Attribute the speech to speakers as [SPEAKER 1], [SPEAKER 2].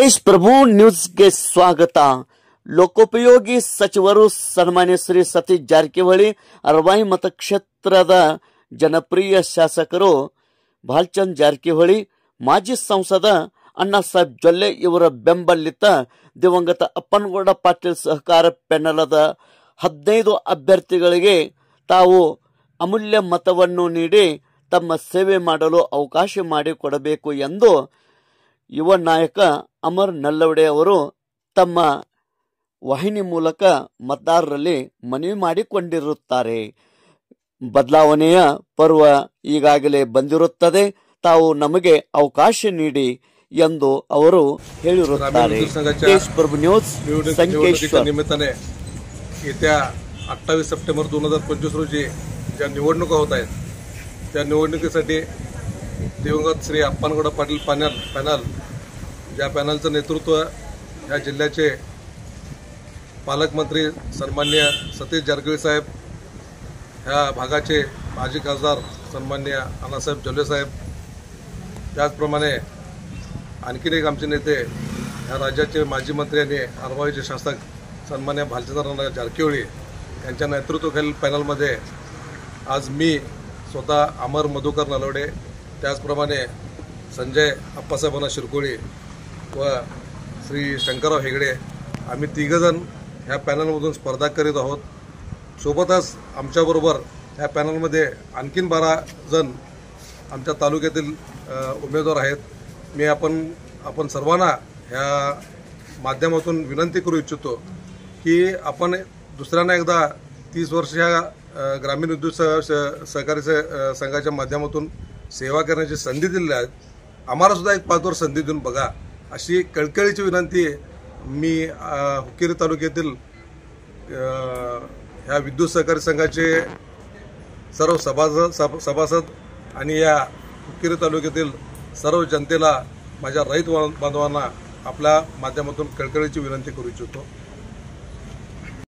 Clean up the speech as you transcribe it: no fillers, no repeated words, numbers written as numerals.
[SPEAKER 1] ದೇಶ ಪ್ರಭು ನ್ಯೂಸ್ಗೆ ಸ್ವಾಗತ. ಲೋಕೋಪಯೋಗಿ ಸಚಿವರು ಸನ್ಮಾನ್ಯ ಶ್ರೀ ಸತೀಶ್ ಜಾರಕಿಹೊಳಿ ಅರವಾಯಿ ಮತಕ್ಷೇತ್ರದ ಜನಪ್ರಿಯ ಶಾಸಕರು ಭಾಲ್ಚಂದ್ ಜಾರಕಿಹೊಳಿ, ಮಾಜಿ ಸಂಸದ ಅಣ್ಣಾಸಾಹೇಬ್ ಜೊಲ್ಲೆ ಇವರ ಬೆಂಬಲಿತ ದಿವಂಗತ ಅಪ್ಪನಗೌಡ ಪಾಟೀಲ್ ಸಹಕಾರ ಪ್ಯಾನೆಲದ 15 ಅಭ್ಯರ್ಥಿಗಳಿಗೆ ತಾವು ಅಮೂಲ್ಯ ಮತವನ್ನು ನೀಡಿ ತಮ್ಮ ಸೇವೆ ಮಾಡಲು ಅವಕಾಶ ಮಾಡಿಕೊಡಬೇಕು ಎಂದು ಯುವ ನಾಯಕ ಅಮರ್ ನಲ್ಲವಡೆ ಅವರು ತಮ್ಮ ವಾಹಿನಿ ಮೂಲಕ ಮತದಾರರಲ್ಲಿ ಮನವಿ ಮಾಡಿಕೊಂಡಿರುತ್ತಾರೆ. ಬದಲಾವಣೆಯ ಪರ್ವ ಈಗಾಗಲೇ ಬಂದಿರುತ್ತದೆ, ತಾವು ನಮಗೆ ಅವಕಾಶ ನೀಡಿ ಎಂದು ಅವರು ಹೇಳಿರುತ್ತಾರೆ. देश प्रभू न्यूज संकेश्वर.
[SPEAKER 2] निमित्ताने येत्या 28 सप्टेंबर 2025 रोजी ज्या निवडणुका होत आहेत त्या निवडणुकीसाठी दिवंगत श्री अप्पानगौड पाटील पॅनल ज्या पॅनलचं नेतृत्व या जिल्ह्याचे पालकमंत्री सन्मान्य सतीश जारकिहೊಳಿ साहेब, ह्या भागाचे माजी खासदार सन्मान्य अण्णासाहेब जोल्ले साहेब, त्याचप्रमाणे आणखीन एक आमचे नेते ह्या राज्याचे माजी मंत्री आणि अरवाईचे शासक सन्मान्य भालचंद्र जारकिहೊಳಿ यांच्या नेतृत्वाखालील पॅनलमध्ये आज मी स्वतः अमर मधुकर नलवडे, त्याचप्रमाणे संजय अप्पासाहेबांना शिरकोळी व श्री शंकरराव हेगडे आम्ही तिघजण ह्या पॅनलमधून स्पर्धा करीत आहोत. सोबतच आमच्याबरोबर ह्या पॅनलमध्ये आणखीन 12 जण आमच्या तालुक्यातील उमेदवार आहेत. मी आपण सर्वांना ह्या माध्यमातून विनंती करू इच्छितो की आपण दुसऱ्यांदा एकदा 30 वर्ष ह्या ग्रामीण विद्युत सहकारी संघाच्या माध्यमातून सेवा करण्याची संधी दिली आहे. आम्हाला सुद्धा एक 5 वर्ष संधी देऊन बघा, अशी कळकळीची विनंती मी हुक्केरी तालुक्यातील ह्या विद्युत सहकारी संघाचे सर्व सभासद आणि या हुक्केरी तालुक्यातील सर्व जनतेला, माझ्या रहित बांधवांना आपल्या माध्यमातून कळकळीची विनंती करू इच्छितो.